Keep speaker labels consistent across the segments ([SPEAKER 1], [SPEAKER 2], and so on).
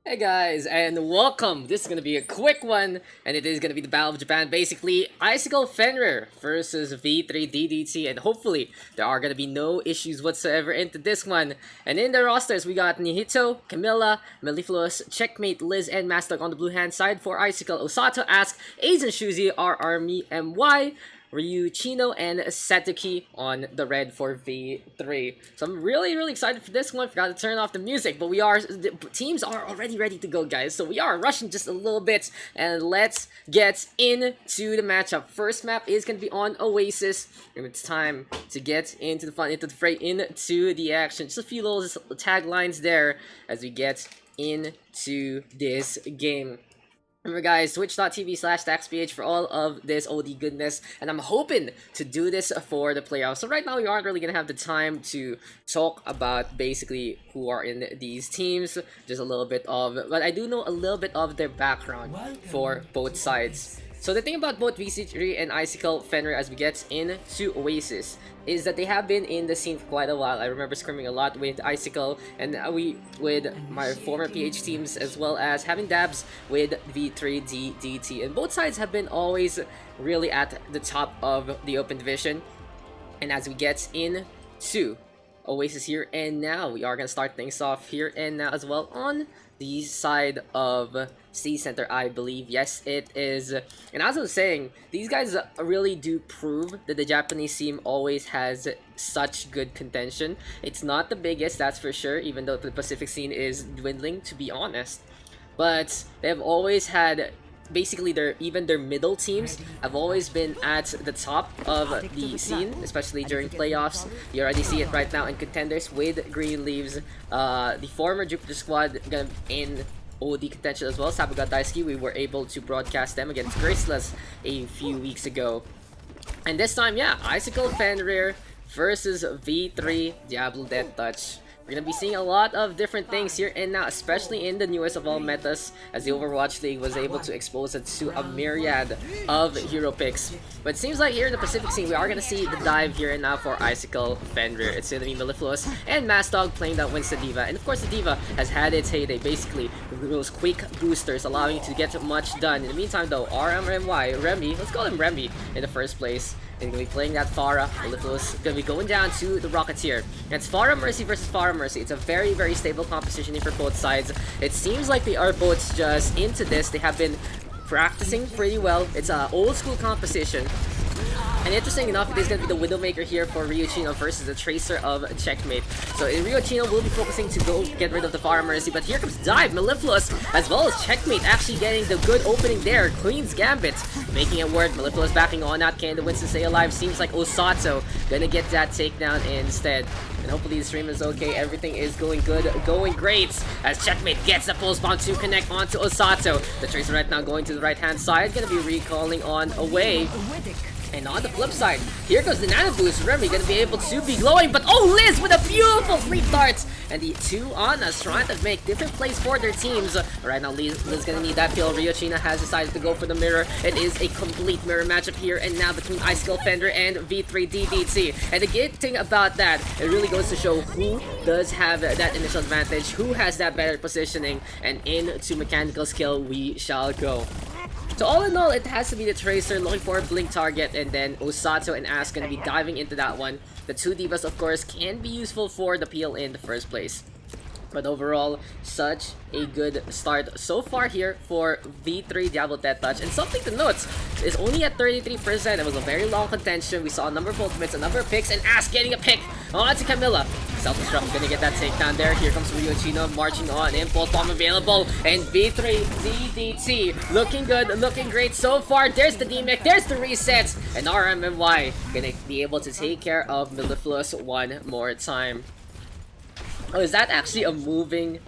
[SPEAKER 1] Hey guys, and welcome! This is gonna be a quick one, and it is gonna be the Battle of Japan. Basically, Icicle Fenrir versus V3 DDT, and hopefully there are gonna be no issues whatsoever into this one. And in the rosters, we got Nihito, Camilla, Mellifluous, Checkmate, Liz, and Master on the blue hand side. For Icicle, Osato, Ask, Aizen and Shuzi, R Army, MY. Ryu, Chino, and Satuki on the red for V3. So I'm really excited for this one. Forgot to turn off the music, but the teams are already ready to go, guys. So we are rushing just a little bit, and let's get into the matchup. First map is going to be on Oasis, and it's time to get into the fun, into the fray, into the action. Just a few little taglines there as we get into this game. Remember guys, twitch.tv/DaksPH for all of this OD goodness, and I'm hoping to do this for the playoffs. So right now we aren't really going to have the time to talk about basically who are in these teams, just a little bit of, but I do know a little bit of their background for both sides. So the thing about both VC3 and Icicle Fenrir as we get into Oasis is that they have been in the scene for quite a while. I remember scrimming a lot with Icicle and with my former PH teams, as well as having dabs with V3DDT. And both sides have been always really at the top of the open division. And as we get into Oasis here and now, we are going to start things off here and now as well on the side of City Center, I believe. Yes, it is. And as I was saying, these guys really do prove that the Japanese scene always has such good contention. It's not the biggest, that's for sure, even though the Pacific scene is dwindling, to be honest. But they've always had basically their middle teams have always been at the top of the scene, especially during playoffs. You already see it right now in contenders with Green Leaves, the former Jupiter squad in OD contention as well. Sabuga Daisuke, we were able to broadcast them against Graceless a few weeks ago. And this time, yeah, Icicle Fenrir versus V3 DiabloDeathTouch. We're gonna be seeing a lot of different things here and now, especially in the newest of all metas, as the Overwatch League was able to expose it to a myriad of hero picks. But it seems like here in the Pacific scene, we are gonna see the dive here and now for Icicle Fenrir. It's gonna be Mellifluous and Mastdog playing that Winston D.Va. And of course, the D.Va has had its heyday, basically those quick boosters allowing you to get much done. In the meantime, though, RMMY, Remy, let's call him Remy in the first place, and gonna be playing that Pharah. Mellifluous gonna be going down to the Rocketeer. And it's Pharah Mercy versus Pharah Mercy. It's a very stable composition for both sides. It seems like they are both just into this. They have been practicing pretty well. It's an old school composition. And interesting enough, it is going to be the Widowmaker here for Ryuchino versus the Tracer of Checkmate. So Ryuchino will be focusing to go get rid of the Pharah Mercy, but here comes Dive, Mellifluous, as well as Checkmate actually getting the good opening there. Queen's Gambit, making it work. Mellifluous backing on out. Can the Winston stay alive? Seems like Osato gonna get that takedown instead. And hopefully the stream is okay. Everything is going good, going great. As Checkmate gets the pulse bomb to connect onto Osato. The Tracer right now going to the right-hand side, gonna be recalling on away. And on the flip side, here goes the Nano Boost. Remy gonna be able to be glowing, but oh, Liz with a beautiful sleep darts! And the two Annas trying to make different plays for their teams. Right now, Liz gonna need that kill. Ryuchino has decided to go for the mirror. It is a complete mirror matchup here and now between Icicle Fenrir and V3 DDT. And the good thing about that, it really goes to show who does have that initial advantage, who has that better positioning, and into mechanical skill we shall go. So all in all, it has to be the Tracer looking for a blink target, and then Osato and Ask gonna be diving into that one. The two Divas, of course, can be useful for the peel in the first place. But overall, such a good start so far here for V3 DiabloDeathTouch. And something to note is only at 33%. It was a very long contention. We saw a number of ultimates, a number of picks, and Ask getting a pick on to Camilla. Self-destruct gonna get that takedown there. Here comes Ryuchino marching on. Impulse bomb available. And V3 DDT looking good, looking great so far. There's the DMX, there's the resets. And RMMY gonna be able to take care of Mellifluous one more time. Oh, is that actually a moving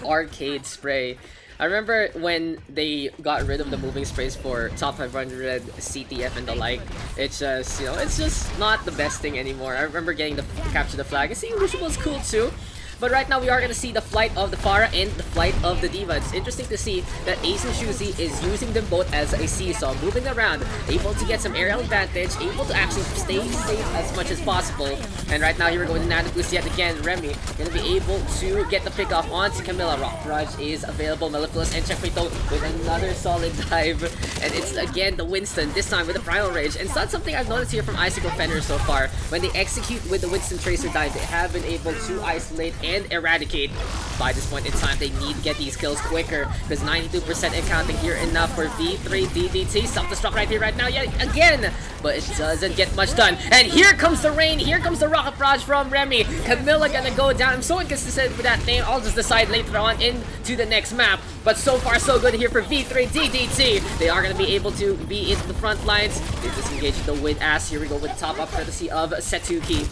[SPEAKER 1] arcade spray? I remember when they got rid of the moving sprays for top 500 CTF and the like. It's just, it's just not the best thing anymore. I remember getting the capture the flag and seeing Lucian was cool too. But right now we are gonna see the flight of the Pharah and the flight of the D.Va. It's interesting to see that Ace and Shuzi is using them both as a seesaw, moving around, able to get some aerial advantage, able to actually stay safe as much as possible. And right now here we go with the Nano Boost yet again. Remy gonna be able to get the pick off onto Camilla. Rock Barrage is available. Mellifluous and Checkmate though with another solid dive. And it's again the Winston, this time with the Primal Rage. And it's not something I've noticed here from Icicle Fenrir so far. When they execute with the Winston Tracer dive, they have been able to isolate and eradicate. By this point in time, they need to get these kills quicker because 92% and counting here enough for V3 DDT. Self-destruct right here, right now, yet again, but it doesn't get much done. And here comes the rain, here comes the Rocket Barrage from Remy. Camilla gonna go down. I'm so inconsistent with that name. I'll just decide later on into the next map. But so far, so good here for V3 DDT. They are gonna be able to be into the front lines. They disengage the Wind Ass. Here we go with top up courtesy of Setuki.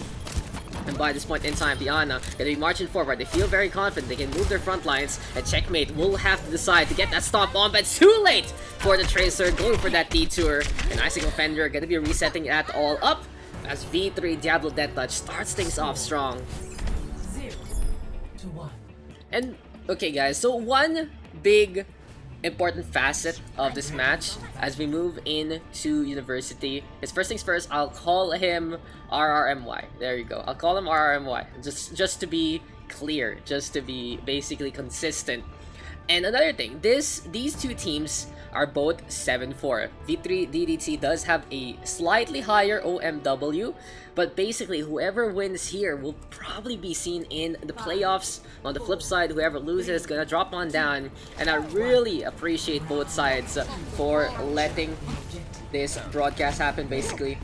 [SPEAKER 1] And by this point in time, Diana gonna be marching forward. They feel very confident. They can move their front lines. And Checkmate will have to decide to get that stop on, but it's too late for the Tracer going for that detour. And Icicle Fenrir gonna be resetting that all up as V3 DiabloDeathTouch starts things off strong. 0-1. And okay, guys, so one big important facet of this match as we move into University is, first things first, I'll call him RRMY. There you go. I'll call him RRMY. Just to be clear, just to be basically consistent. And another thing, these two teams are both 7-4. V3 DDT does have a slightly higher OMW, but basically whoever wins here will probably be seen in the playoffs. On the flip side, whoever loses is gonna drop on down, and I really appreciate both sides for letting this broadcast happen. Basically,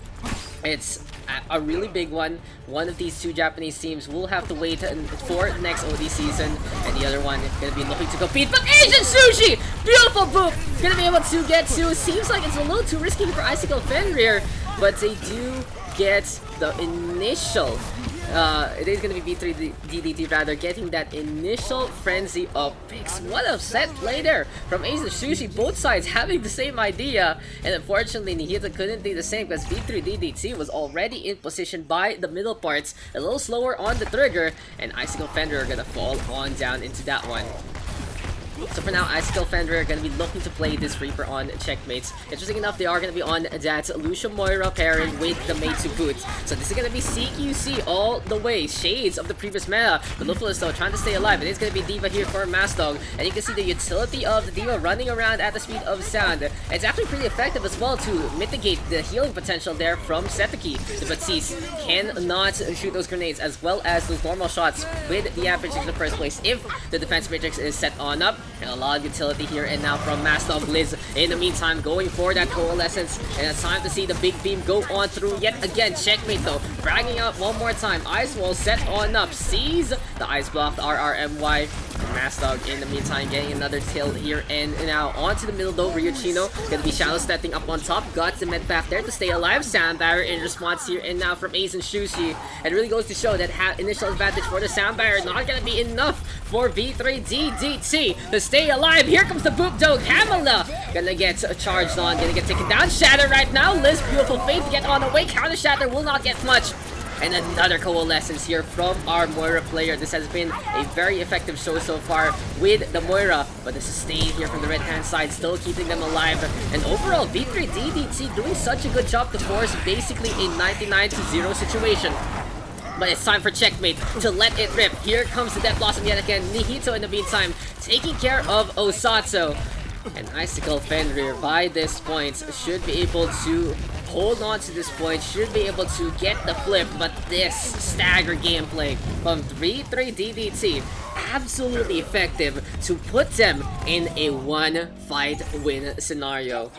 [SPEAKER 1] it's a really big one. One of these two Japanese teams will have to wait for the next OD season, and the other one gonna be looking to compete. But Asian Sushi! Beautiful boop! Gonna be able to get to. Seems like it's a little too risky for Icicle Fenrir, but they do get the initial. It is going to be V3 DDT rather, getting that initial frenzy of picks. What a set play there from Ace and Sushi, both sides having the same idea. And unfortunately, Nihita couldn't do the same because V3 DDT was already in position by the middle parts, a little slower on the trigger, and Icicle Fenrir are going to fall on down into that one. So for now, Icicle Fenrir are going to be looking to play this Reaper on Checkmates. Interesting enough, they are going to be on that Lucia Moira pairing with the Meizu boot. So this is going to be CQC all the way. Shades of the previous meta. But Lufulus though trying to stay alive. It is going to be D.Va here for Mastdog. And you can see the utility of the D.Va running around at the speed of sound. It's actually pretty effective as well to mitigate the healing potential there from Setuki. The Batiste cannot shoot those grenades as well as those normal shots with the average in the first place if the defense matrix is set on up. And a lot of utility here and now from Mastdog. Liz in the meantime going for that Coalescence, and it's time to see the big beam go on through yet again. Checkmate though, bragging out one more time. Ice Wall set on up, sees the Ice Blocked RRMY. Mastdog in the meantime getting another tilt here and now onto the middle though. Ryuchino gonna be shallow stepping up on top, got the med back there to stay alive. Sound Barrier in response here and now from Ace and Sushi. It really goes to show that initial advantage for the Sound Barrier not gonna be enough for V3 DDT to stay alive. Here comes the boop though. Camilla gonna get charged on, gonna get taken down. Shatter right now. Liz, beautiful fate to get on the way. Counter Shatter will not get much. And another Coalescence here from our Moira player. This has been a very effective show so far with the Moira, but the sustain here from the red hand side still keeping them alive. And overall, V3 DDT doing such a good job to force basically a 99-0 situation. But it's time for Checkmate to let it rip. Here comes the Death Blossom yet again. Nihito in the meantime taking care of Osatsu. And Icicle Fenrir by this point should be able to hold on to this point, should be able to get the flip, but this stagger gameplay from V3 DDT absolutely effective to put them in a one-fight win scenario.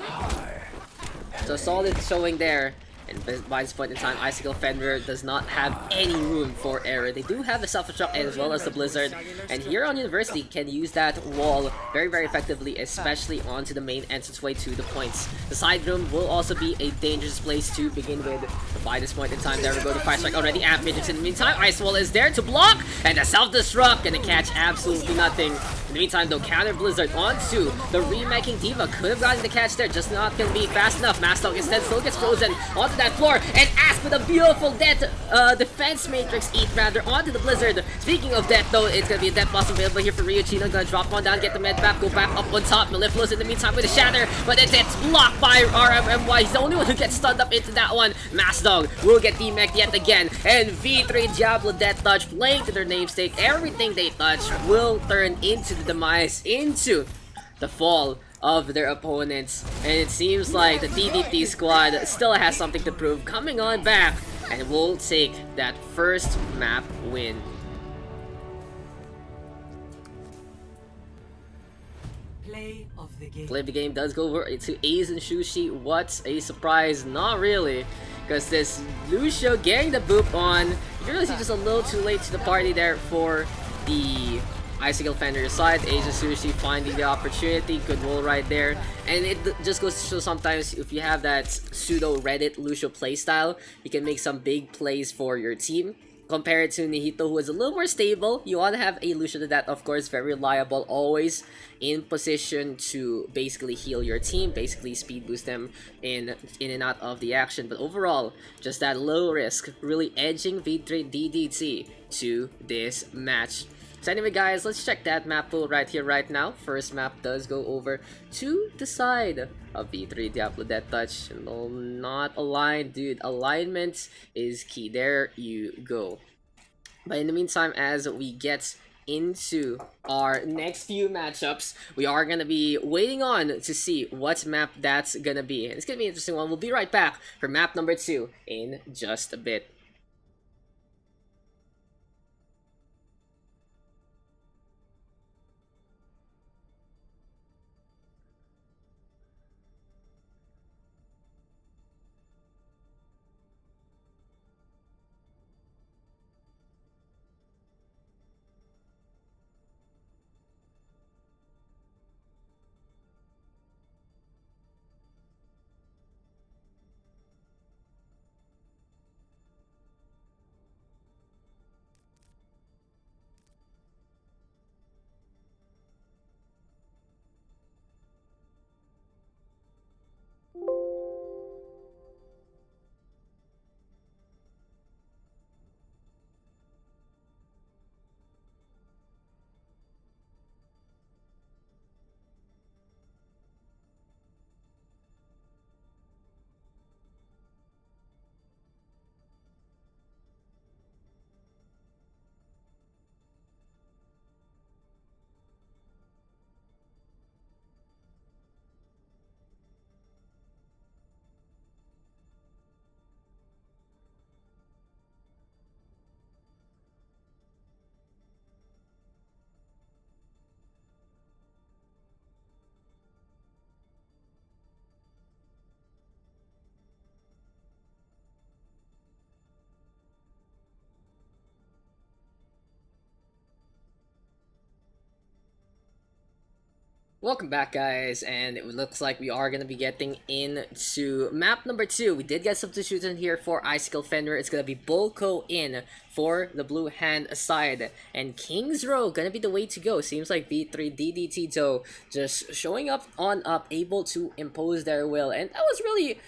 [SPEAKER 1] So solid showing there. And by this point in time, Icicle Fenrir does not have any room for error. They do have the self-destruct as well as the Blizzard. And here on University can use that wall very, very effectively, especially onto the main entranceway to the points. The side room will also be a dangerous place to begin with. But by this point in time, there we go. The Fire Strike already at Matrix. In the meantime, Ice Wall is there to block. And the self-destruct gonna catch absolutely nothing. In the meantime, though, counter Blizzard onto the remaking D.Va. Could have gotten the catch there, just not gonna be fast enough. Masdog instead still gets frozen onto that floor, and Asp with a beautiful defense matrix eat rather onto the Blizzard. Speaking of death, though, it's gonna be a death boss available here for Ryuchino. Gonna drop one down, get the med back, go back up on top. Mellifluous in the meantime with a shatter, but it's blocked by RMMY. He's the only one who gets stunned up into that one. Masdog will get demeched yet again, and V3 DiabloDeathTouch playing to their namesake. Everything they touch will turn into the demise, into the fall of their opponents. And it seems like the DDT squad still has something to prove, coming on back, and will take that first map win. Play of the game does go over to Ace and Shushi. What a surprise. Not really, because this Lucio getting the boop on, you realize he's just a little too late to the party there for the Icicle Fenrir side. Ace and Sushi finding the opportunity. Good roll right there. And it just goes to show sometimes if you have that pseudo Reddit Lucio playstyle, you can make some big plays for your team. Compared to Nihito, who is a little more stable, you want to have a Lucio that, of course, very reliable, always in position to basically heal your team, basically speed boost them in and out of the action. But overall, just that low risk, really edging V3 DDT to this match. So anyway, guys, let's check that map pool right here, right now. First map does go over to the side of V3 DiabloDeathTouch. No, not aligned, dude. Alignment is key. There you go. But in the meantime, as we get into our next few matchups, we are gonna be waiting on to see what map that's gonna be. And it's gonna be an interesting one. We'll be right back for map number 2 in just a bit. Welcome back, guys, and it looks like we are going to be getting into map number 2. We did get substitution here for Icicle Fenrir. It's going to be Bolko in for the blue hand side, and King's Row going to be the way to go. Seems like V3 DDT, though, just showing up on up, able to impose their will, and that was really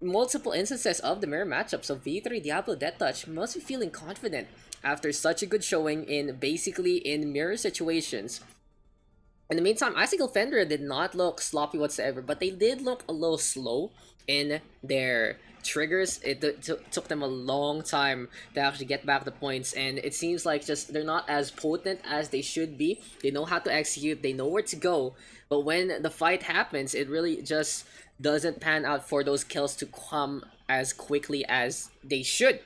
[SPEAKER 1] multiple instances of the mirror matchup. So V3 DiabloDeathTouch must be feeling confident after such a good showing in basically in mirror situations. In the meantime, Icicle Fenrir did not look sloppy whatsoever, but they did look a little slow in their triggers. It took them a long time to actually get back the points, and it seems like just they're not as potent as they should be. They know how to execute, they know where to go, but when the fight happens, it really just doesn't pan out for those kills to come as quickly as they should.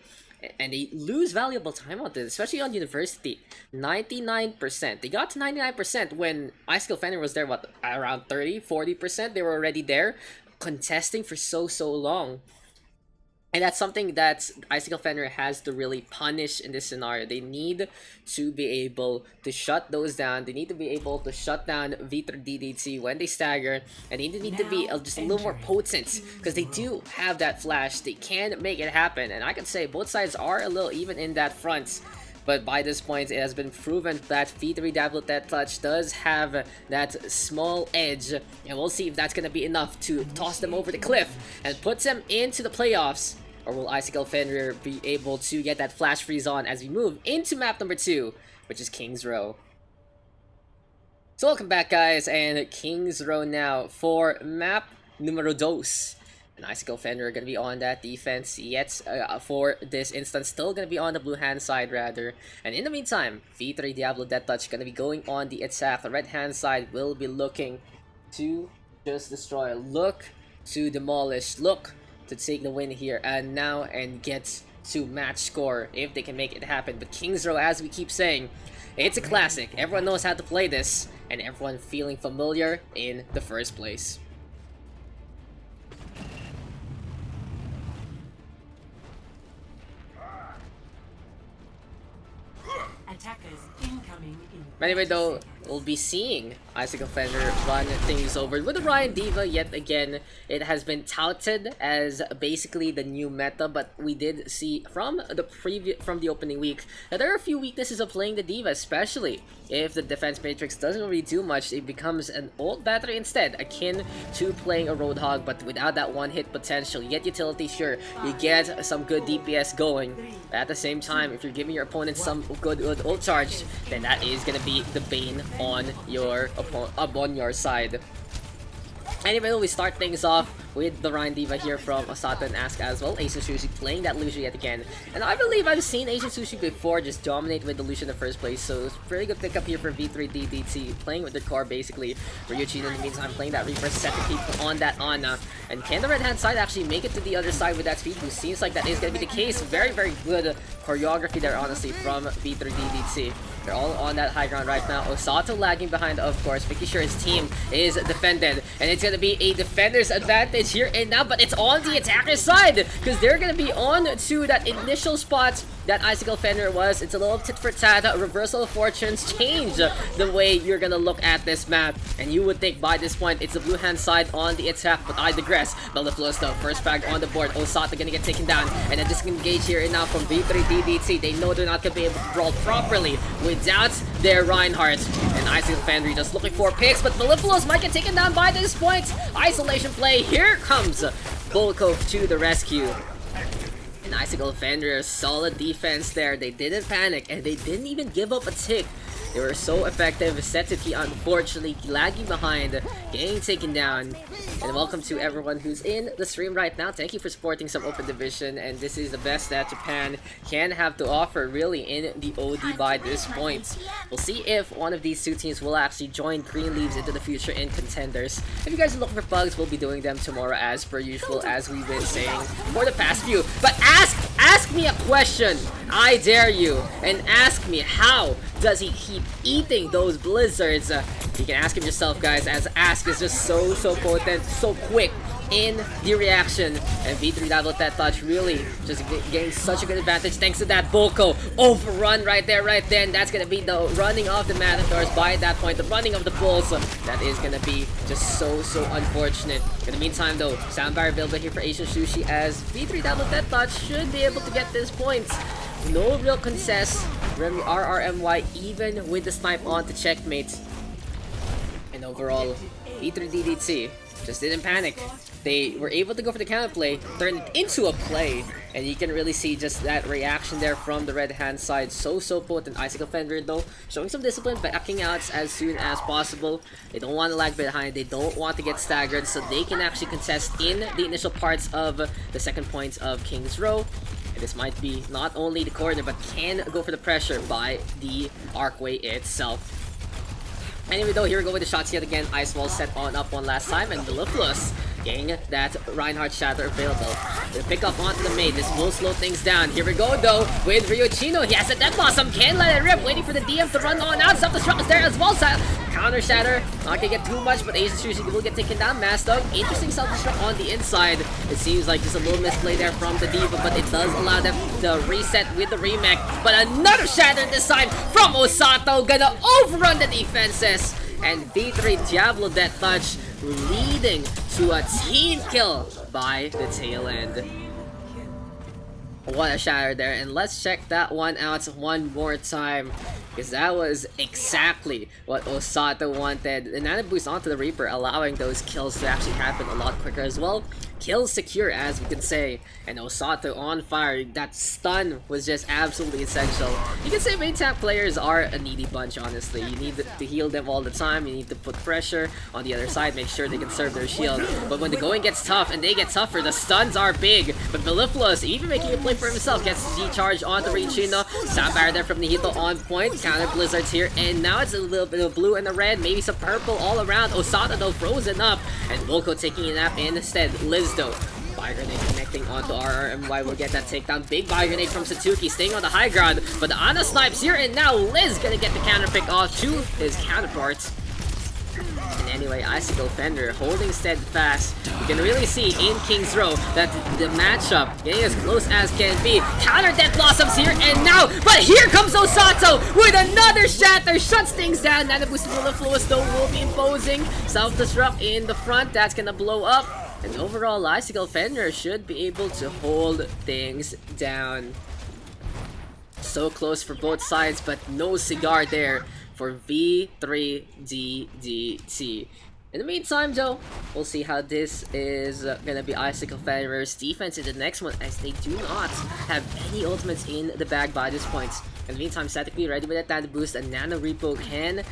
[SPEAKER 1] And they lose valuable time on this, especially on University. 99%. They got to 99% when Icicle Fenrir was there, what, around 30-40%? They were already there, contesting for so long. And that's something that Icicle Fenrir has to really punish in this scenario. They need to be able to shut those down. They need to be able to shut down V3 DDT when they stagger. And they need to be just a little more potent, because they do have that flash. They can make it happen. And I can say both sides are a little even in that front. But by this point, it has been proven that V3 DiabloDeathTouch does have that small edge, and we'll see if that's going to be enough to toss them over the cliff and put them into the playoffs. Or will Icicle Fenrir be able to get that flash freeze on as we move into map number 2, which is King's Row. So welcome back, guys, and King's Row now for map numero 2. And Icicle Fenrir are going to be on that defense yet for this instance. Still going to be on the blue hand side, rather. And in the meantime, V3 DiabloDeathTouch going to be going on the attack. The red hand side will be looking to just destroy. Look to demolish. Look to take the win here and now and get to match score if they can make it happen. But King's Row, as we keep saying, it's a classic. Everyone knows how to play this, and everyone feeling familiar in the first place.
[SPEAKER 2] Attackers incoming in.
[SPEAKER 1] Anyway, though, we'll be seeing Icicle Fenrir run things over with the Ryan Diva yet again. It has been touted as basically the new meta, but we did see from the opening week that there are a few weaknesses of playing the Diva, especially if the defense matrix doesn't really do much. It becomes an old battery instead, akin to playing a Roadhog, but without that one-hit potential. Yet utility, sure, you get some good DPS going, but at the same time, if you're giving your opponent some good ult charge, then that is gonna be the bane on your side. Anyway, we start things off with the Ryan Diva here from Osata and Ask as well. Asian Sushi playing that Lucio yet again. And I believe I've seen Asian Sushi before just dominate with the Lucio in the first place. So it's a pretty good pickup here for V3 DDT. Playing with their core basically. Ryuchi in the meantime playing that Reaper, set to keep on that Ana. And can the red hand side actually make it to the other side with that speed boost? Seems like that is going to be the case. Very, very good choreography there, honestly, from V3 DDT. They're all on that high ground right now. Osato lagging behind, of course, making sure his team is defended. And it's going to be a defender's advantage here and now, but it's on the attacker's side because they're going to be on to that initial spot that Icicle Fenrir was. It's a little tit for tat, reversal of fortunes, change the way you're going to look at this map. And you would think by this point it's the blue hand side on the attack, but I digress. Mellifluous though, first frag on the board. Osato going to get taken down, and a disengage here and now from V3 DDT. They know they're not going to be able to brawl properly without their Reinhardt. And Icicle Fenrir just looking for picks, but Mellifluous might get taken down by this point. Isolation play, here comes Volkov to the rescue. And Icicle Fenrir, solid defense there. They didn't panic, and they didn't even give up a tick. They were so effective. Setsuki, unfortunately, lagging behind, getting taken down. And welcome to everyone who's in the stream right now. Thank you for supporting some Open Division, and this is the best that Japan can have to offer, really, in the OD by this point. We'll see if one of these two teams will actually join Green Leaves into the future in Contenders. If you guys are looking for bugs, we'll be doing them tomorrow as per usual, as we've been saying for the past few. But ask me a question, I dare you, and ask me, how does he keep eating those blizzards? You can ask him yourself, guys, as Ask is just so potent, so quick in the reaction. And V3 DiabloDeathTouch really just getting such a good advantage thanks to that Boko overrun right there, right then. That's gonna be the running of the Matadors by that point, the running of the Bulls. That is gonna be just so unfortunate. In the meantime though, sound barrier available here for Asian Sushi as V3 DiabloDeathTouch should be able to get this point. No real contest. RRMY even with the snipe on to checkmate. And overall, V3 DDT just didn't panic. They were able to go for the counterplay, turn it into a play, and you can really see just that reaction there from the red hand side. So potent. Icicle Fenrir though, showing some discipline, backing out as soon as possible. They don't want to lag behind, they don't want to get staggered, so they can actually contest in the initial parts of the second point of King's Row. And this might be not only the corner, but can go for the pressure by the archway itself. Anyway though, here we go with the shots yet again. Ice Wall set on up one last time, and Mellifluous getting that Reinhardt Shatter available. They pick up onto the maid. This will slow things down. Here we go though with Ryuchino. He has a Death Blossom, can't let it rip, waiting for the DM to run on out. Self-destruct is there as well. Counter Shatter, not gonna get too much, but Asian Sushi will get taken down. Mastog, interesting self-destruct on the inside. It seems like just a little misplay there from the Diva, but it does allow them to reset with the remake. But another Shatter this time from Osato, gonna overrun the defenses. And V3 DiabloDeathTouch leading to a team kill by the tail end. What a shatter there, and let's check that one out one more time, because that was exactly what Osato wanted. The nano boost onto the Reaper, allowing those kills to actually happen a lot quicker as well. Kills secure, as we can say, and Osato on fire. That stun was just absolutely essential. You can say main tank players are a needy bunch, honestly. You need to heal them all the time, you need to put pressure on the other side, make sure they conserve their shield. But when the going gets tough, and they get tougher, the stuns are big. But Mellifluous, even making a play for himself, gets the charge onto Rialto. Sapphire there from Nihito on point. Counter Blizzards here, and now it's a little bit of blue and a red, maybe some purple all around. Osato though frozen up, and Volko taking a nap instead. Liz though, Bio Grenade connecting onto RRMY will get that takedown. Big Bio Grenade from Satsuki, staying on the high ground, but the Ana snipes here, and now Liz gonna get the counter pick off to his counterparts. And anyway, Icicle Fenrir holding steadfast. You can really see in King's Row that the matchup getting as close as can be. Counter Death Blossoms here, and now, but here comes Osato with another shatter, shuts things down. Nano Boost Mellifluous though will be imposing. Self-destruct in the front, that's gonna blow up. And overall, Icicle Fenrir should be able to hold things down. So close for both sides, but no cigar there for V3DDT. In the meantime though, we'll see how this is gonna be Icicle Fenrir's defense in the next one, as they do not have any ultimates in the bag by this point. In the meantime, statically ready with that Nano Boost, and Nano Repo can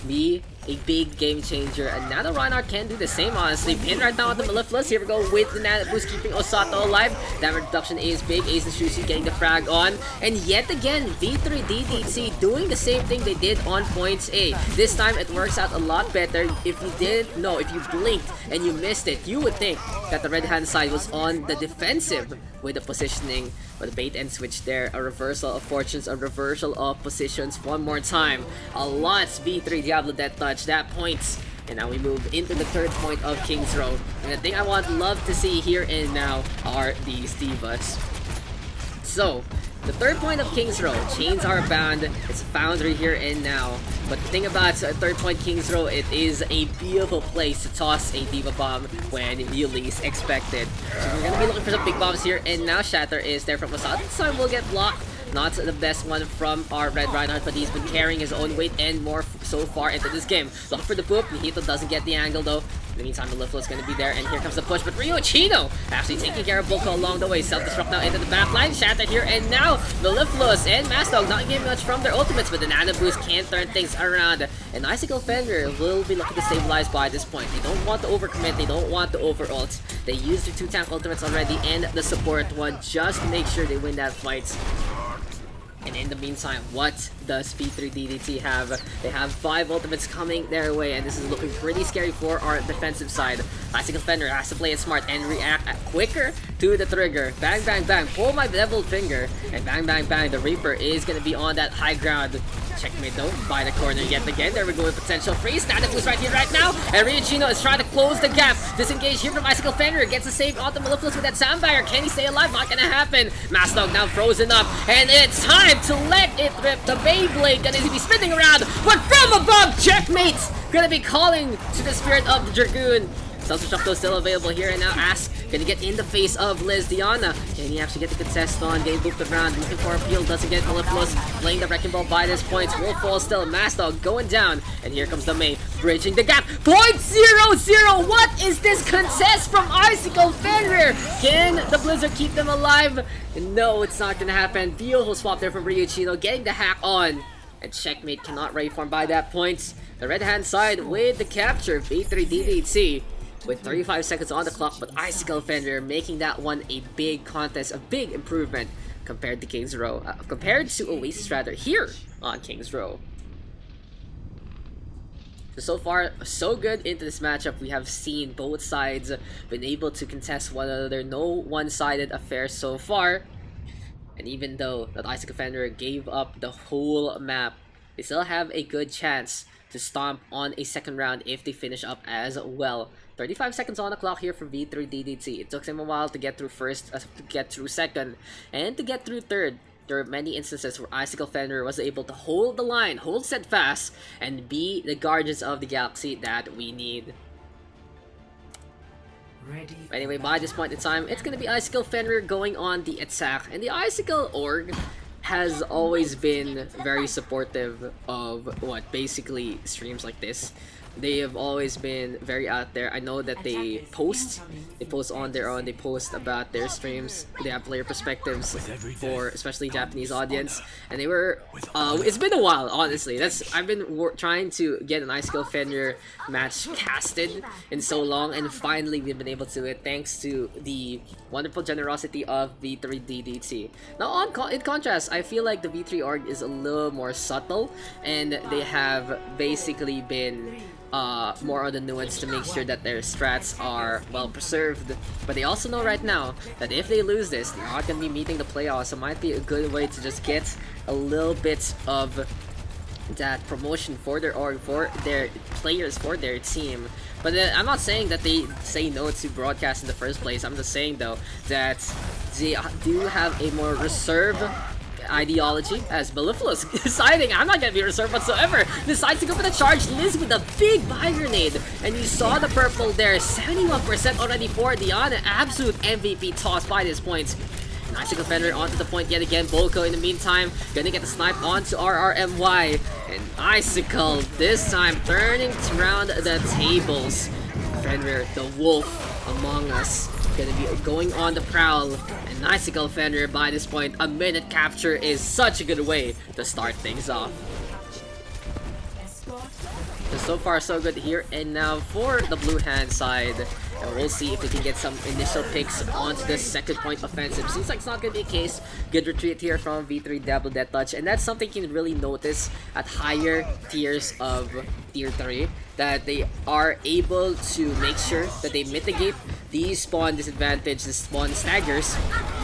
[SPEAKER 1] be a big game changer. And Nano Reinhardt can do the same, honestly. Pin right now on the Mellifluous. Here we go with the Nano Boost, keeping Osato alive. Damage reduction is big. Ace and Shushi getting the frag on. And yet again, V3DDT doing the same thing they did on points A. This time it works out a lot better. If you didn't know, if you blinked and you missed it, you would think that the red hand side was on the defensive with the positioning. But the bait and switch there, a reversal of fortunes, a reversal of positions one more time. A lot V3 DiabloDeathTouch, that points. And now we move into the third point of King's Row. And the thing I love to see here and now are these divas. So, the third point of King's Row, chains are bound. It's a foundry here and now. But the thing about third point King's Row, it is a beautiful place to toss a diva bomb when you least expect it. So we're gonna be looking for some big bombs here, and now Shatter is there from Osato. This time we'll get blocked. Not the best one from our Red Reinhardt, but he's been carrying his own weight and more so far into this game. Look for the poop. Nihito doesn't get the angle though. In the meantime, Mellifluous is going to be there, and here comes the push, but Rialto actually taking care of Volko along the way. Self-destruct now into the back line. Shatter here, and now Mellifluous and Mastdog not getting much from their ultimates, but the Nano Boost can turn things around. And Icicle Fenrir will be looking to stabilize by this point. They don't want to overcommit, they don't want to over-ult. They used their 2 tank ultimates already and the support one just to make sure they win that fight. And in the meantime, what does V3DDT have? They have 5 ultimates coming their way, and this is looking pretty scary for our defensive side. Icicle Fenrir has to play it smart and react quicker to the trigger. Bang, bang, bang. Pull my beveled finger. And bang, bang, bang. The Reaper is going to be on that high ground. Checkmate though, by the corner yet again. There we go with potential freeze. Nano Boost right here, right now. And Rialto is trying to close the gap. Disengage here from Icicle Fenrir. Gets a save onto Mellifluous with that Soundbarrier. Can he stay alive? Not gonna happen. Mastdog now frozen up. And it's time to let it rip. The Beyblade gonna be spinning around. But from above, Checkmate's gonna be calling to the spirit of the Dragoon. Self-destruct though still available here, and now Ask gonna get in the face of Liz. Diana, can he actually get the contest on? Getting booped around, looking for a peel, doesn't get Mellifluous, playing the Wrecking Ball by this point. Wolf fall still, Mastdog going down, and here comes the May, bridging the gap. 0.00, what is this contest from Icicle Fenrir? Can the Blizzard keep them alive? No, it's not gonna happen. Beautiful swap there from Rialto, getting the hack on. And Checkmate cannot reform by that point. The red hand side with the capture, V3DDT. With 35 seconds on the clock, but Icicle Fenrir making that one a big contest, a big improvement compared to King's Row, compared to Oasis rather, here on King's Row. So far, so good into this matchup. We have seen both sides been able to contest one another. No one-sided affair so far. And even though that Icicle Fenrir gave up the whole map, they still have a good chance to stomp on a second round if they finish up as well. 35 seconds on the clock here for V3DDT. It took them a while to get through first, to get through second, and to get through third. There are many instances where Icicle Fenrir was able to hold the line, hold steadfast, and be the guardians of the galaxy that we need.
[SPEAKER 2] Ready.
[SPEAKER 1] Anyway, by this point in time, it's gonna be Icicle Fenrir going on the attack, and the Icicle org has always been very supportive of what basically streams like this. They have always been very out there. I know that they post on their own, they post about their streams, they have player perspectives for especially Japanese audience, and they were it's been a while, honestly. I've been trying to get an Icicle Fenrir match casted in so long, and finally we've been able to do it thanks to the wonderful generosity of V3 DDT. Now in contrast, I feel like the V3 org is a little more subtle, and they have basically been more on the nuance to make sure that their strats are well preserved, but they also know right now that if they lose this, they're not going to be meeting the playoffs, so it might be a good way to just get a little bit of that promotion for their org, for their players, for their team. But I'm not saying that they say no to broadcast in the first place. I'm just saying though that they do have a more reserved ideology, as Mellifluo's deciding I'm not gonna be reserved whatsoever, decides to go for the charge. Liz with a big buy grenade, and you saw the purple there, 71% already for Diana, absolute MVP toss by this point. And Icicle Fenrir onto the point yet again. Bolko in the meantime gonna get the snipe onto RRMY, and Icicle this time turning around the tables. Fenrir, the wolf among us, gonna be going on the prowl, and Icicle Fenrir by this point, a minute capture is such a good way to start things off. So far so good here, and now for the blue hand side, and we'll see if they can get some initial picks onto the second point offensive. Seems like it's not going to be a case. Good retreat here from V3 DiabloDeathTouch, and that's something you can really notice at higher tiers of tier 3, that they are able to make sure that they mitigate the spawn disadvantage, the spawn staggers,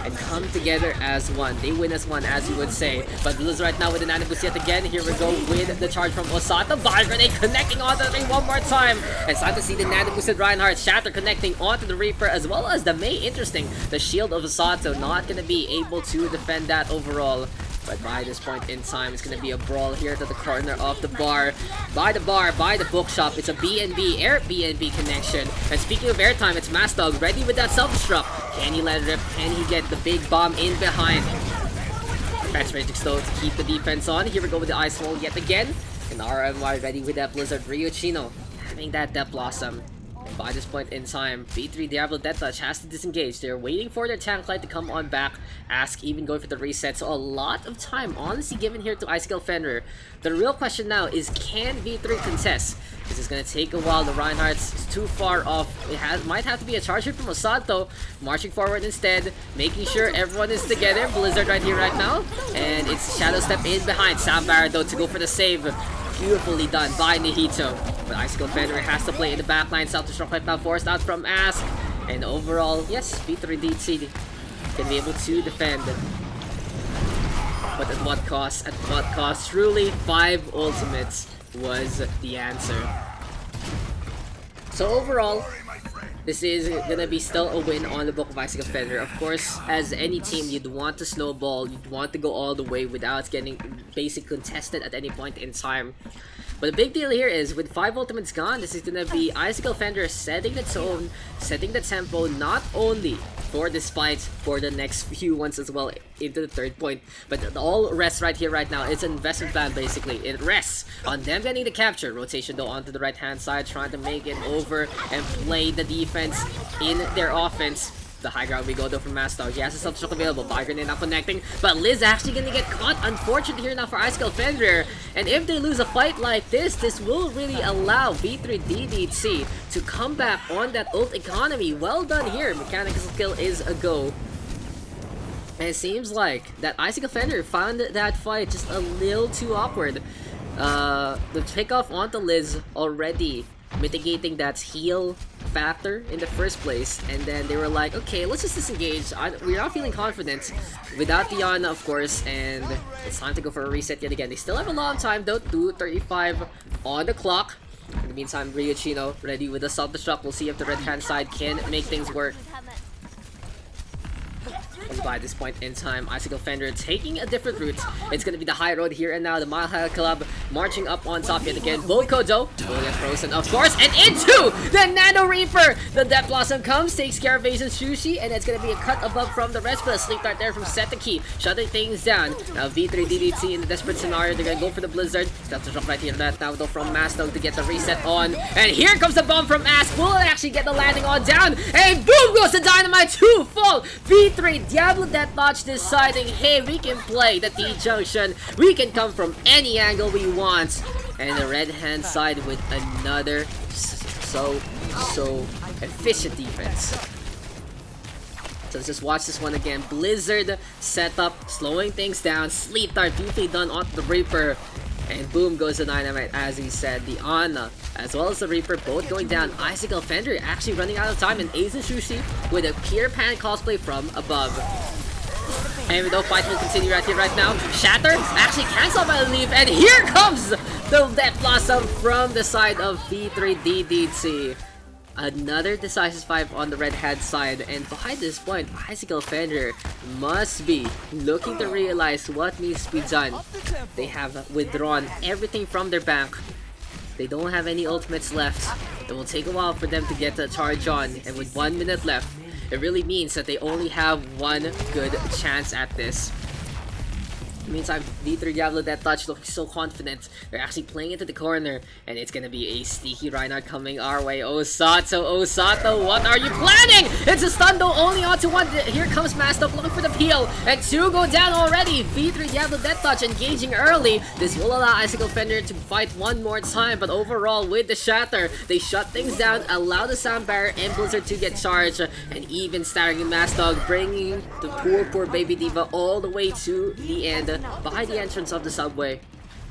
[SPEAKER 1] and come together as one. They win as one, as you would say. But Blues right now with the Nana Boost yet again. Here we go with the charge from Osata. Buy grenade connecting onto the ring one more time. And it's time to see the Nana Boosted Reinhardt. Shatter connecting onto the Reaper, as well as the Mei. Interesting. The shield of Osato not going to be able to defend that overall. But by this point in time, it's going to be a brawl here to the corner of the bar. By the bookshop, it's a BNB, air BNB connection. And speaking of airtime, it's Mastdog ready with that self-destruct. Can he let it rip? Can he get the big bomb in behind? Fetch Magic Stone to keep the defense on. Here we go with the Ice Wall yet again. And RMY ready with that Blizzard. Ryuchino having that Death Blossom. And by this point in time, V3 DiabloDeathTouch has to disengage. They're waiting for their tank light to come on back. Ask even going for the reset. So a lot of time honestly given here to Icicle Fenrir. The real question now is, can V3 contest? This is going to take a while. The Reinhardt's too far off. It might have to be a charge here from Osato. Marching forward instead, making sure everyone is together. Blizzard right here right now. And it's Shadow Step in behind. Sam Barrett though to go for the save. Beautifully done by Nihito. But Icicle Fenrir has to play in the backline. Self-destruct right now forced out from Ask. And overall, yes, V3DT can be able to defend. But at what cost? At what cost? Truly, 5 ultimates was the answer. So overall, this is gonna be still a win on the book of Icicle Fenrir. Of course, as any team, you'd want to snowball, you'd want to go all the way without getting basically contested at any point in time. But the big deal here is, with 5 ultimates gone, this is gonna be Icicle Fenrir setting the tone, setting the tempo, not only for this fight, for the next few ones as well into the third point, but all rests right here right now. It's an investment plan basically. It rests on them getting the capture. Rotation though onto the right hand side, trying to make it over and play the defense in their offense. The high ground we go though from Mastdog. He has a self-destruct available. Buy grenade not connecting, but Liz actually gonna get caught. Unfortunate here now for Icicle Fenrir. And if they lose a fight like this will really allow V3 DDT to come back on that ult economy. Well done here. Mechanical skill is a go. And it seems like that Icicle Fenrir found that fight just a little too awkward. The pickoff onto Liz already mitigating that heal factor in the first place, and then they were like, okay, let's just disengage. We're not feeling confident without Diana, of course, and it's time to go for a reset yet again. They still have a long time though, 2:35 on the clock. In the meantime, Ryuchino ready with a self-destruct. We'll see if the red hand side can make things work. by this point in time. Icicle Fenrir taking a different route. It's gonna be the high road here and now. The Mile High Club marching up on top yet again. Volko though will get frozen, of course, and into the Nano Reaper. The Death Blossom comes, takes care of Asian Sushi, and it's gonna be a cut above from the rest, but a sleep dart there from Setaki, shutting things down. Now V3 DDT in the desperate scenario, they're gonna go for the Blizzard. Stealth drop right here that now though from Mastog to get the reset on. And here comes the bomb from Ask. Will it actually get the landing on down? And boom goes the Dynamite to fall. V3 DiabloDeathTouch deciding, hey, we can play the T-Junction. We can come from any angle we want. And the red hand side with another so efficient defense. So let's just watch this one again. Blizzard setup, slowing things down. Sleep Dart beautifully done onto the Reaper. And boom goes the Dynamite, as he said. The Ana, as well as the Reaper, both going down. Icicle Fenrir actually running out of time. And Asian Sushi with a pure Panic cosplay from above. And the fight will continue right here, right now. Shatter actually cancelled by the leaf. And here comes the Death Blossom from the side of V3 DDT. Another decisive fight on the red hand side, and by this point, Icicle Fenrir must be looking to realize what needs to be done. They have withdrawn everything from their bank. They don't have any ultimates left. It will take a while for them to get the charge on, and with 1 minute left, it really means that they only have one good chance at this. Meantime, V3 DiabloDeathTouch looking so confident. They're actually playing into the corner, and it's gonna be a sneaky Reinhardt coming our way. Osato, what are you planning? It's a stun though, only onto one. Here comes Mastop looking for the peel, and two go down already. V3 DiabloDeathTouch engaging early. This will allow Icicle Fenrir to fight one more time, but overall with the Shatter, they shut things down, allow the Sound Barrier and Blizzard to get charged, and even staggering Mastog, bringing the poor baby diva all the way to the end. Behind the entrance of the subway.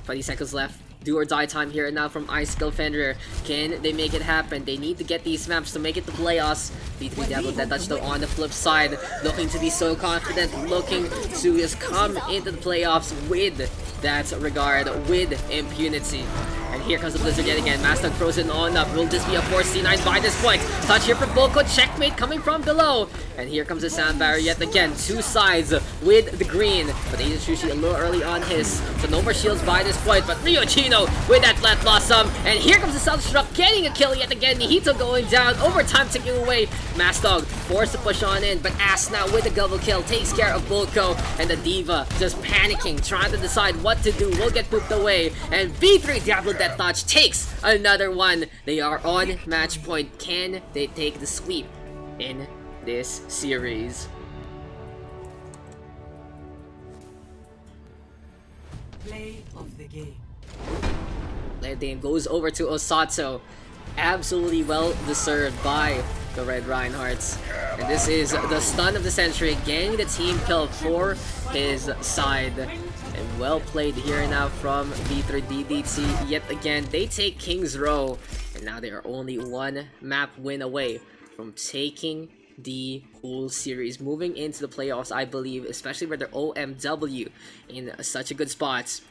[SPEAKER 1] 20 seconds left. Do or die time here and now from Icicle Fenrir. Can they make it happen? They need to get these maps to make it to playoffs. V3 DiabloDeathTouch though on the flip side, looking to be so confident, looking to just come into the playoffs with that regard, with impunity. And here comes the Blizzard yet again. Mastog frozen on up. Will this be a 4C9 by this point? Touch here for Volko. Checkmate coming from below. And here comes the Sound Barrier yet again. Two sides with the green. But Asian Sushi a little early on his. So no more shields by this point. But Rio Chino with that Flat Blossom. And here comes the Self-Destruct getting a kill yet again. Nihito going down. Overtime taking away. Mastog forced to push on in. But Ass now with the double kill takes care of Volko. And the Diva just panicking, trying to decide what to do. Will get pooped away. And V3 DiabloDeathTouch takes another one. They are on match point. Can they take the sweep in this series?
[SPEAKER 2] Play of the game.
[SPEAKER 1] Play of the game goes over to Osato. Absolutely well deserved by the Red Reinhardts. And this is the stun of the century, getting the team kill for his side. And well played here now from V3 DDT. Yet again, they take King's Row. And now they are only one map win away from taking the whole series. Moving into the playoffs, I believe, especially with their OMW in such a good spot.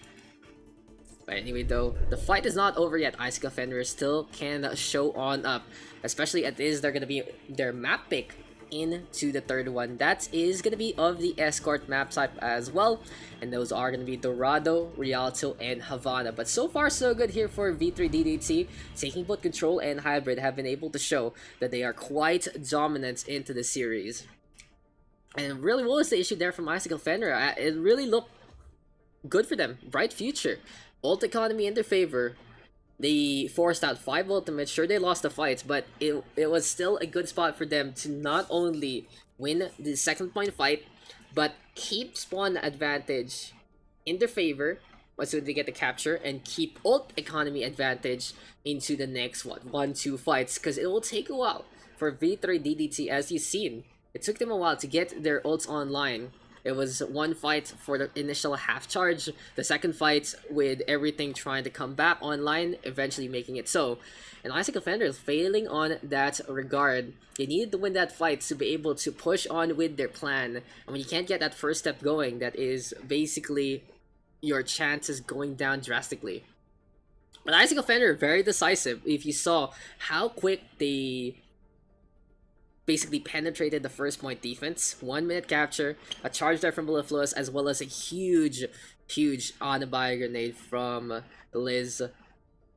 [SPEAKER 1] But anyway though, the fight is not over yet. Icicle Fenrir still can show on up. Especially at this, they're gonna be their map pick into the third one. That is gonna be of the escort map type as well. And those are gonna be Dorado, Rialto, and Havana. But so far so good here for V3 DDT. Taking both control and hybrid have been able to show that they are quite dominant into the series. And really, what was the issue there from Icicle Fenrir? It really looked good for them. Bright future. Ult economy in their favor. They forced out 5 ultimates. Sure, they lost the fights, but it was still a good spot for them to not only win the second point fight, but keep spawn advantage in their favor once they get the capture, and keep ult economy advantage into the next 1-2 fights, because it will take a while for V3 DDT. As you've seen, it took them a while to get their ults online. It was one fight for the initial half charge, the second fight with everything trying to come back online, eventually making it so. And Icicle Fenrir is failing on that regard. They needed to win that fight to be able to push on with their plan. And when you can't get that first step going, that is basically your chances going down drastically. But Icicle Fenrir very decisive. If you saw how quick they basically penetrated the first point defense. 1 minute capture, a charge there from Mellifluous, as well as a huge Ana Bio grenade from Liz.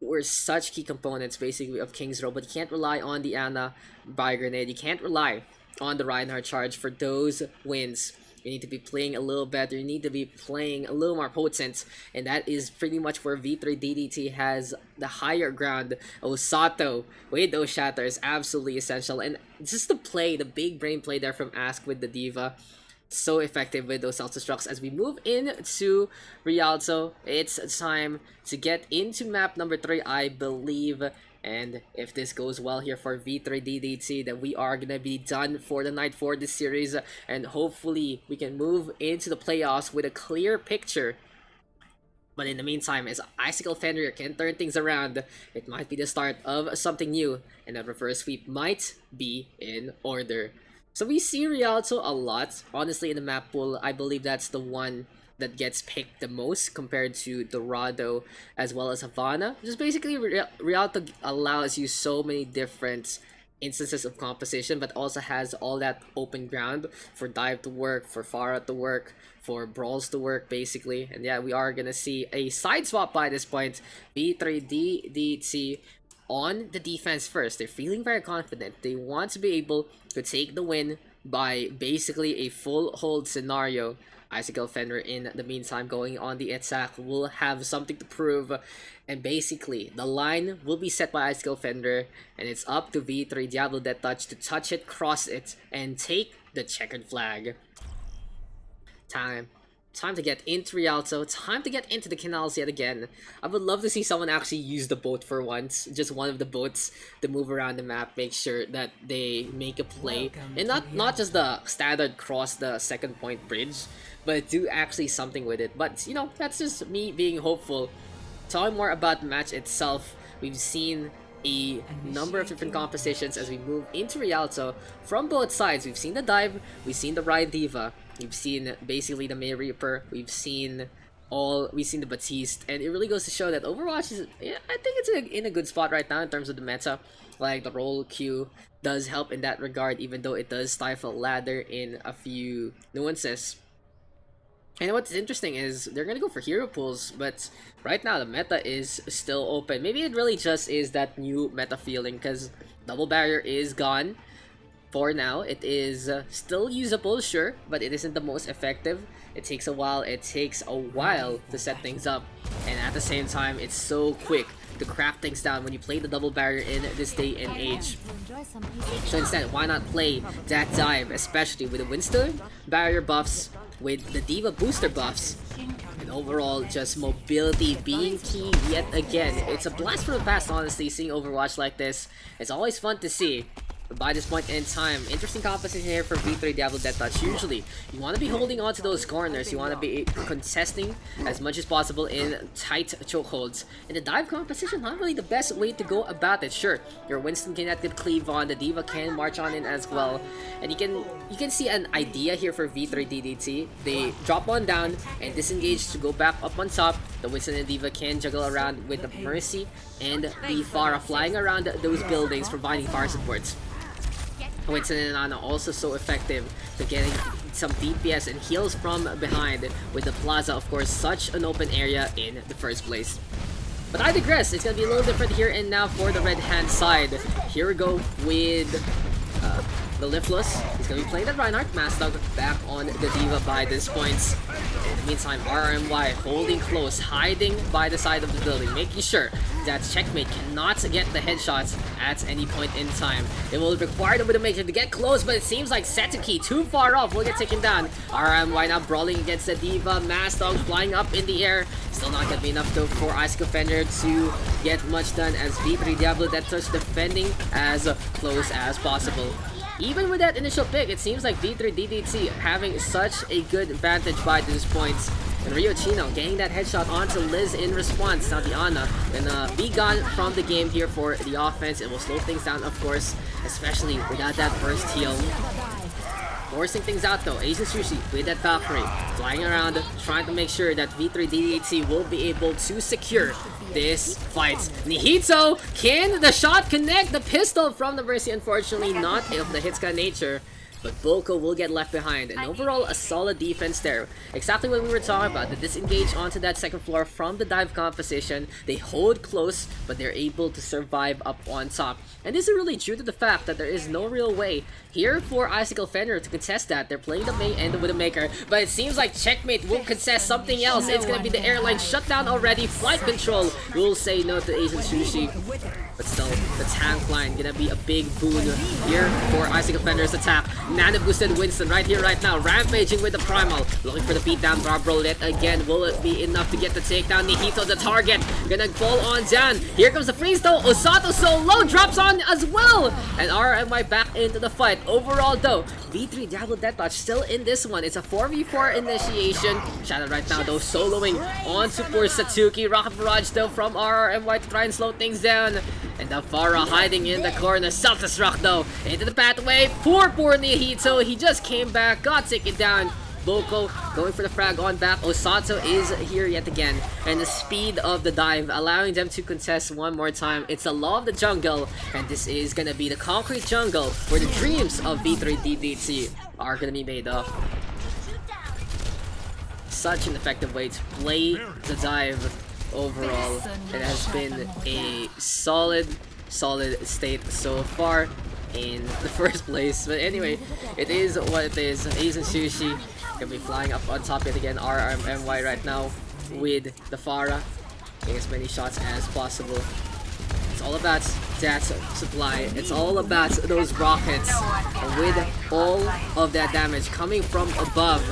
[SPEAKER 1] Were such key components basically of King's Row, but you can't rely on the Ana Bio grenade. You can't rely on the Reinhardt charge for those wins. You need to be playing a little better. You need to be playing a little more potent. And that is pretty much where V3 DDT has the higher ground. Osato with those shatter is absolutely essential. And just the play, the big brain play there from Ask with the Diva. So effective with those self-destructs. As we move into Rialto, it's time to get into map number 3, I believe. And if this goes well here for V3 DDT, then we are gonna be done for the night for this series, and hopefully we can move into the playoffs with a clear picture. But in the meantime, as Icicle Fenrir can turn things around, it might be the start of something new, and a reverse sweep might be in order. So we see Rialto a lot. Honestly, in the map pool, I believe that's the one that gets picked the most compared to Dorado as well as Havana. Just basically, Rialto allows you so many different instances of composition, but also has all that open ground for dive to work, for Pharah to work, for brawls to work, basically. And yeah, we are gonna see a side swap by this point. V3 DDT on the defense first. They're feeling very confident. They want to be able to take the win by basically a full hold scenario. Icicle Fenrir in the meantime going on the attack will have something to prove, and basically the line will be set by Icicle Fenrir, and it's up to V3 DiabloDeathTouch to touch it, cross it, and take the checkered flag. Time to get into Rialto. Time to get into the canals yet again. I would love to see someone actually use the boat for once. Just one of the boats to move around the map. Make sure that they make a play. And not just the standard cross the second point bridge, but do actually something with it. But, you know, that's just me being hopeful. Talking more about the match itself, we've seen a number of different compositions as we move into Rialto from both sides. We've seen the dive, we've seen the Ride Diva, we've seen basically the May Reaper, we've seen the Batiste, and it really goes to show that Overwatch is, yeah, I think it's in a good spot right now in terms of the meta. Like, the role queue does help in that regard, even though it does stifle ladder in a few nuances. And what's interesting is they're gonna go for hero pools, but right now the meta is still open. Maybe it really just is that new meta feeling, because double barrier is gone for now. It is still usable, sure, but it isn't the most effective. It takes a while to set things up, and at the same time it's so quick to crack things down when you play the double barrier in this day and age. So instead, why not play that dive, especially with the Winston barrier buffs, with the Diva booster buffs, and overall just mobility being key yet again. It's a blast from the past, honestly, seeing Overwatch like this. It's always fun to see. But by this point in time, interesting composition here for V3 DiabloDeathTouch. Usually, you want to be holding on to those corners. You want to be contesting as much as possible in tight chokeholds. And the dive composition, not really the best way to go about it. Sure, your Winston can get cleave on, the Diva can march on in as well. And you can see an idea here for V3 DDT. They drop one down and disengage to go back up on top. The Winston and Diva can juggle around with the Mercy and the Pharah flying around those buildings, providing fire supports. Winston and Ana also so effective to getting some DPS and heals from behind, with the Plaza, of course, such an open area in the first place. But I digress, it's gonna be a little different here and now for the red hand side. Here we go with the Liftless. He's gonna be playing that Reinhardt. Mastog back on the Diva by this point. In the meantime, RMY holding close, hiding by the side of the building, making sure that Checkmate cannot get the headshots at any point in time. It will require the Widowmaker to get close, but it seems like Setuki too far off will get taken down. RMY now brawling against the Diva. Mastog flying up in the air. Still not gonna be enough though for Icicle Fenrir to get much done, as V3 DiabloDeathTouch defending as close as possible. Even with that initial pick, it seems like V3 DDT having such a good advantage by this point. And Rio Chino getting that headshot onto Liz in response. Now the Ana gonna be gone from the game here for the offense. It will slow things down, of course, especially without that first heal. Forcing things out though. Asian Sushi with that Valkyrie flying around, trying to make sure that V3 DDT will be able to secure this fight. Nihito, can the shot connect? The pistol from the Mercy, unfortunately not of the hits kind nature. But Boko will get left behind, and overall a solid defense there. Exactly what we were talking about, the disengage onto that second floor from the dive composition. They hold close, but they're able to survive up on top. And this is really due to the fact that there is no real way here for Icicle Fenrir to contest that. They're playing the May and the Widowmaker, but it seems like Checkmate will contest something else. It's gonna be the airline shutdown already. Flight control will say no to Asian Sushi. But still, the tank line gonna be a big boon here for Icicle Fenrir's attack. Nano boosted Winston right here, right now. Rampaging with the Primal. Looking for the beatdown. Barbrolet again. Will it be enough to get the takedown? Nihito, the target. Gonna fall on Jan. Here comes the freeze though. Osato so low. Drops on as well. And RMY back into the fight. Overall though, V3 DiabloDeathTouch still in this one. It's a 4v4 initiation. Shadow right now though, soloing onto poor Satsuki. Rocket Barrage though from RRMY to try and slow things down. And the Farah hiding in the corner. Self-destruct though. Into the pathway. Poor Nihito. He just came back. Got taken down. Boko going for the frag on back. Osato is here yet again. And the speed of the dive allowing them to contest one more time. It's the law of the jungle. And this is gonna be the concrete jungle where the dreams of V3 DDT are gonna be made of. Such an effective way to play the dive. Overall, it has been a solid state so far in the first place. But anyway, it is what it is. Asian Sushi gonna be flying up on top yet again. RRMY right now with the Farah, getting as many shots as possible. It's all about that supply. It's all about those rockets. And with all of that damage coming from above,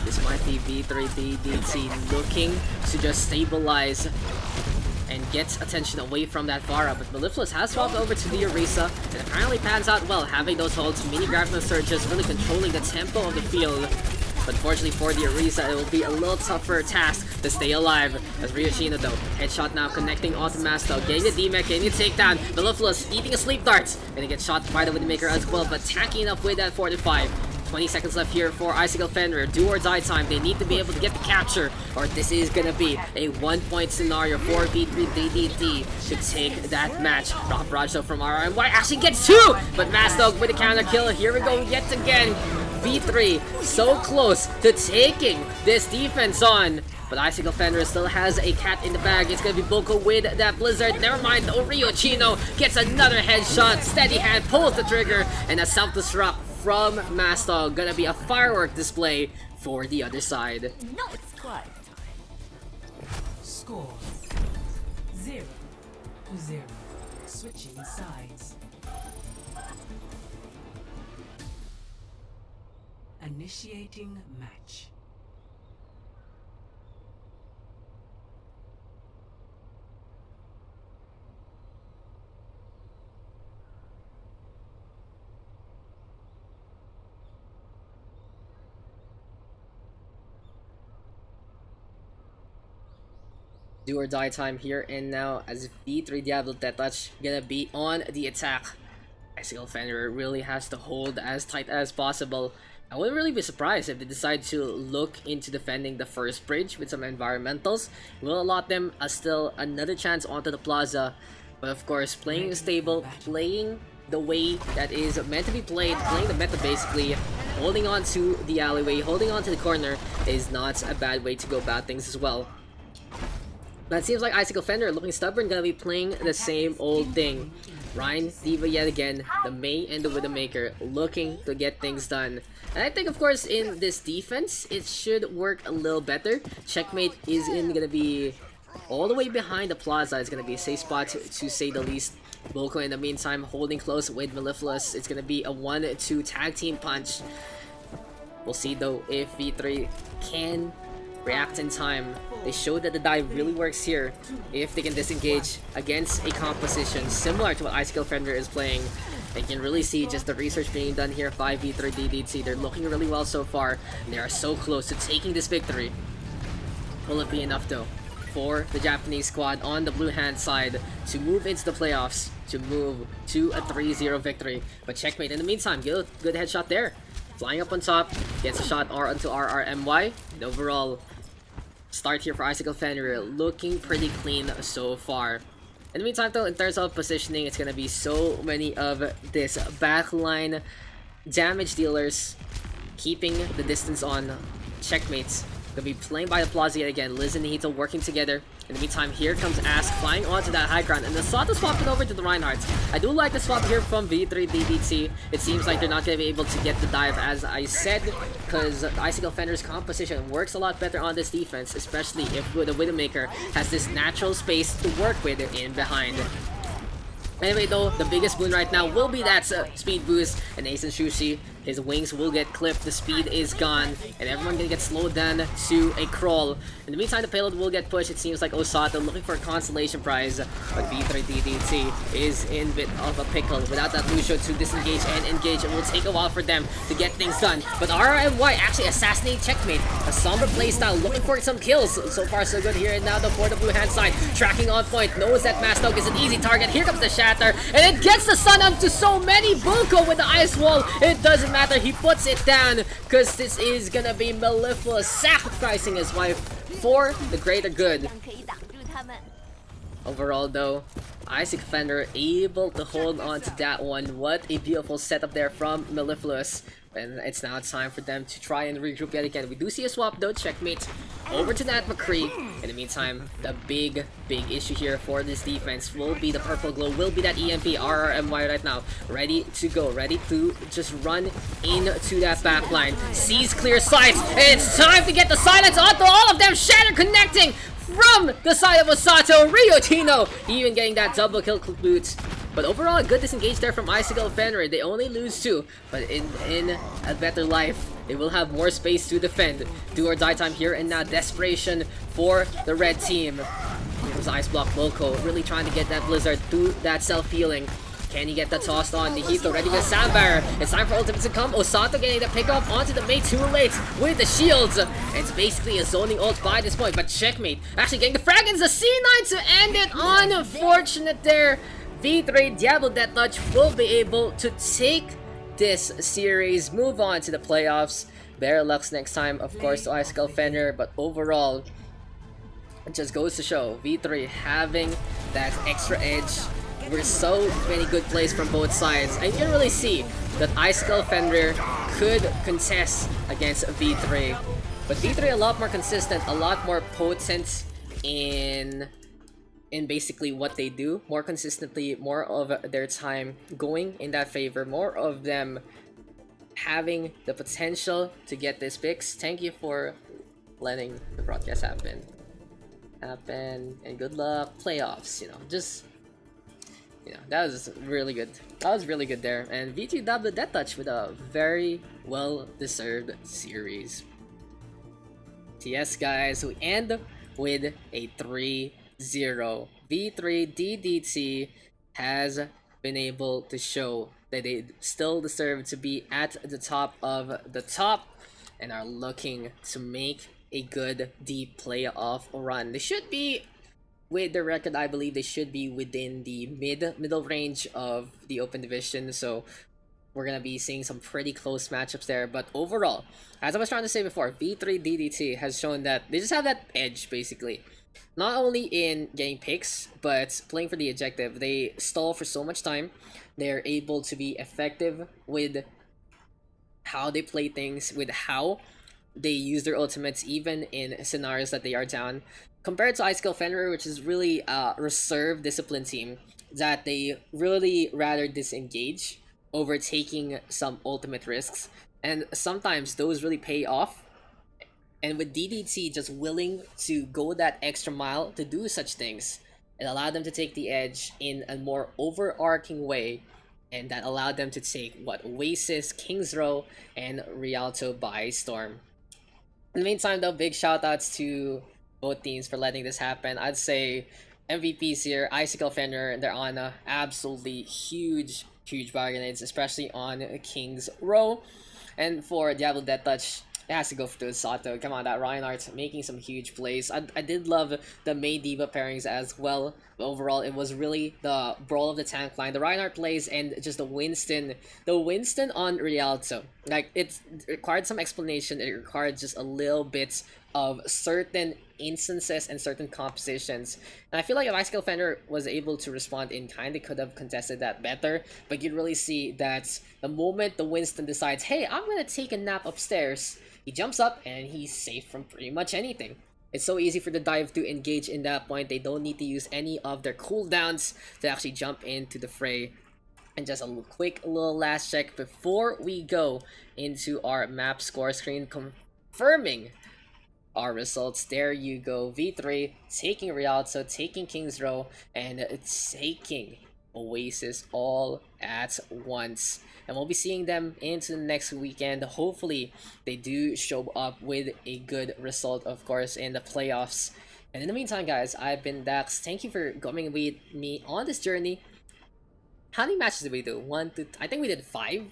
[SPEAKER 1] this might be V3 DDT looking to just stabilize and get attention away from that Farah. But Mellifluous has swapped over to the Orisa, and apparently pans out well, having those holds, mini Gravity Surges, really controlling the tempo of the field. But fortunately for the Orisa, it will be a little tougher task to stay alive. As Ryoshino though, headshot now connecting onto Masto, getting the D-Mech, getting the takedown. Mellifluous eating a sleep dart, gonna get shot by the Widowmaker as well, but tanky enough with that 45. 20 seconds left here for Icicle Fenrir. Do or die time. They need to be able to get the capture, or this is gonna be a 1-point scenario for V3 DDT to take that match. Rock Barrage though from RRMY actually gets 2, but Mastog with a counter kill. Here we go yet again. V3 so close to taking this defense on. But Icicle Fenrir still has a cat in the bag. It's gonna be Boko with that Blizzard. Never mind, Ryochino gets another headshot. Steady hand, pulls the trigger, and a self-destruct from Mastog. Gonna be a firework display for the other side.
[SPEAKER 2] No, it's quiet time. Score 0-0. Switching sides. Initiating match.
[SPEAKER 1] Do or die time here and now as V3 DiabloDeathTouch gonna be on the attack. Icicle Fenrir really has to hold as tight as possible. I wouldn't really be surprised if they decide to look into defending the first bridge with some environmentals. We'll allot them still another chance onto the plaza. But of course, playing stable, playing the way that is meant to be played, playing the meta basically, holding on to the alleyway, holding on to the corner is not a bad way to go about things as well. But it seems like Icicle Fenrir looking stubborn, gonna be playing the same old thing. Ryan, D.Va yet again, the May and the Widowmaker looking to get things done. And I think of course in this defense, it should work a little better. Checkmate is gonna be all the way behind the plaza. It's gonna be a safe spot to say the least. Boko in the meantime holding close with Mellifluous. It's gonna be a 1-2 tag team punch. We'll see though if V3 can react in time. They showed that the dive really works here if they can disengage against a composition similar to what Icicle Fenrir is playing. You can really see just the research being done here by V3 DDT. They're looking really well so far. They are so close to taking this victory. Will it be enough though for the Japanese squad on the blue hand side to move into the playoffs, to move to a 3-0 victory? But Checkmate in the meantime, good headshot there. flying up on top, gets a shot R onto RRMY. The overall start here for Icicle Fenrir looking pretty clean so far. In the meantime though, in terms of positioning, it's gonna be so many of this backline damage dealers keeping the distance on checkmates. Gonna be playing by the plaza yet again. Liz and Nihito working together. In the meantime, here comes Ask flying onto that high ground, and the Sato swapping over to the Reinhardts. I do like the swap here from V3 DDT. It seems like they're not gonna be able to get the dive, as I said, because Icicle Fenrir's composition works a lot better on this defense, especially if the Widowmaker has this natural space to work with in behind. Anyway though, the biggest boon right now will be that speed boost, and Ace and Shushi, his wings will get clipped, the speed is gone, and everyone gonna get slowed down to a crawl. In the meantime, the payload will get pushed. It seems like Osato looking for a consolation prize, but V3 DDT is in a bit of a pickle. Without that Lucio to disengage and engage, it will take a while for them to get things done. But RMY actually assassinate checkmate. A somber playstyle, looking for some kills. So far so good here, and now the for the blue hand side, tracking on point, knows that Mastok is an easy target. Here comes the Shatter, and it gets the Sun onto so many. Bulko with the ice wall, it doesn't matter, he puts it down, because this is gonna be Mellifluous sacrificing his wife for the greater good. Overall though, Icicle Fenrir able to hold on to that one. What a beautiful setup there from Mellifluous. And it's now time for them to try and regroup yet again. We do see a swap though, checkmate over to that McCree. In the meantime, the big issue here for this defense will be the purple glow, will be that EMP. RRMY right now, ready to go, ready to just run into that back line. Sees clear sights, and it's time to get the silence onto all of them. Shatter connecting from the side of Osato. Ryotino even getting that double kill boots. But overall, a good disengage there from Icicle Fenrir. They only lose 2, but in a better life, they will have more space to defend. Do or die time here, and now desperation for the red team. Here's Ice Block Volko, really trying to get that Blizzard through that self-healing. Can he get the tossed on? Nihito ready with Sandbar. It's time for ultimate to come. Osato getting the pick up onto the mate too late with the shields. It's basically a zoning ult by this point, but checkmate actually getting the fragments. The C9 to end it. Unfortunate there. V3 DiabloDeathTouch will be able to take this series, move on to the playoffs. Better lucks next time, of course, to Icicle Fenrir, but overall, it just goes to show V3 having that extra edge. There's so many good plays from both sides, and you can really see that Icicle Fenrir could contest against V3. But V3 a lot more consistent, a lot more potent in basically what they do, more consistently, more of their time going in that favor, more of them having the potential to get this picks. Thank you for letting the broadcast happen, and good luck playoffs. That was really good. That was really good there, and V2 DiabloDeathTouch with a very well deserved series. Yes, guys, we end with a 3-0. V3 DDT has been able to show that they still deserve to be at the top of the top and are looking to make a good deep playoff run. They should be, with the record, I believe they should be within the middle range of the open division, so we're gonna be seeing some pretty close matchups there. But overall, as I was trying to say before, V3 DDT has shown that they just have that edge, basically. Not only in getting picks, but playing for the objective. They stall for so much time. They're able to be effective with how they play things, with how they use their ultimates, even in scenarios that they are down. Compared to Icicle Fenrir, which is really a reserved discipline team, that they really rather disengage over taking some ultimate risks. And sometimes those really pay off. And with DDT just willing to go that extra mile to do such things, it allowed them to take the edge in a more overarching way, and that allowed them to take Oasis, King's Row, and Rialto by storm. In the meantime though, big shoutouts to both teams for letting this happen. I'd say MVPs here, Icicle Fenrir, they're on a absolutely huge bargains, especially on King's Row. And for DiabloDeathTouch, It has to go for the Sato. Come on, that Reinhardt's making some huge plays. I did love the Mei Diva pairings as well. But overall, it was really the Brawl of the Tank line, the Reinhardt plays, and just the Winston on Rialto. Like, it required some explanation. It required just a little bit of certain instances and certain compositions. And I feel like if Icicle Fenrir was able to respond in kind, they could have contested that better. But you'd really see that the moment the Winston decides, hey, I'm gonna take a nap upstairs, he jumps up and he's safe from pretty much anything. It's so easy for the dive to engage in that point. They don't need to use any of their cooldowns to actually jump into the fray. And just a quick little last check before we go into our map score screen, confirming our results. There you go. V3 taking Rialto, taking King's Row, and taking Oasis all at once. And we'll be seeing them into the next weekend. Hopefully, they do show up with a good result, of course, in the playoffs. And in the meantime, guys, I've been Dax. Thank you for coming with me on this journey. How many matches did we do? I think we did 5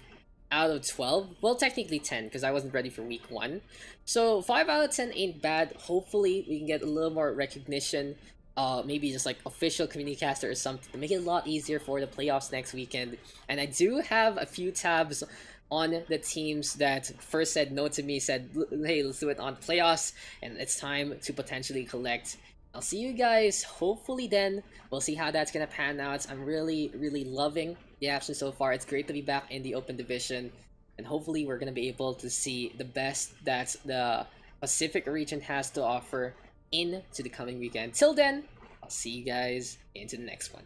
[SPEAKER 1] out of 12. Well, technically 10, because I wasn't ready for week 1. So 5 out of 10 ain't bad. Hopefully, we can get a little more recognition. Maybe just like official community caster or something to make it a lot easier for the playoffs next weekend. And I do have a few tabs on the teams that first said no to me, said, hey, let's do it on playoffs, and it's time to potentially collect. I'll see you guys hopefully then. We'll see how that's gonna pan out. I'm really loving the action so far. It's great to be back in the open division, and hopefully we're gonna be able to see the best that the Pacific region has to offer into the coming weekend. Till then, I'll see you guys into the next one.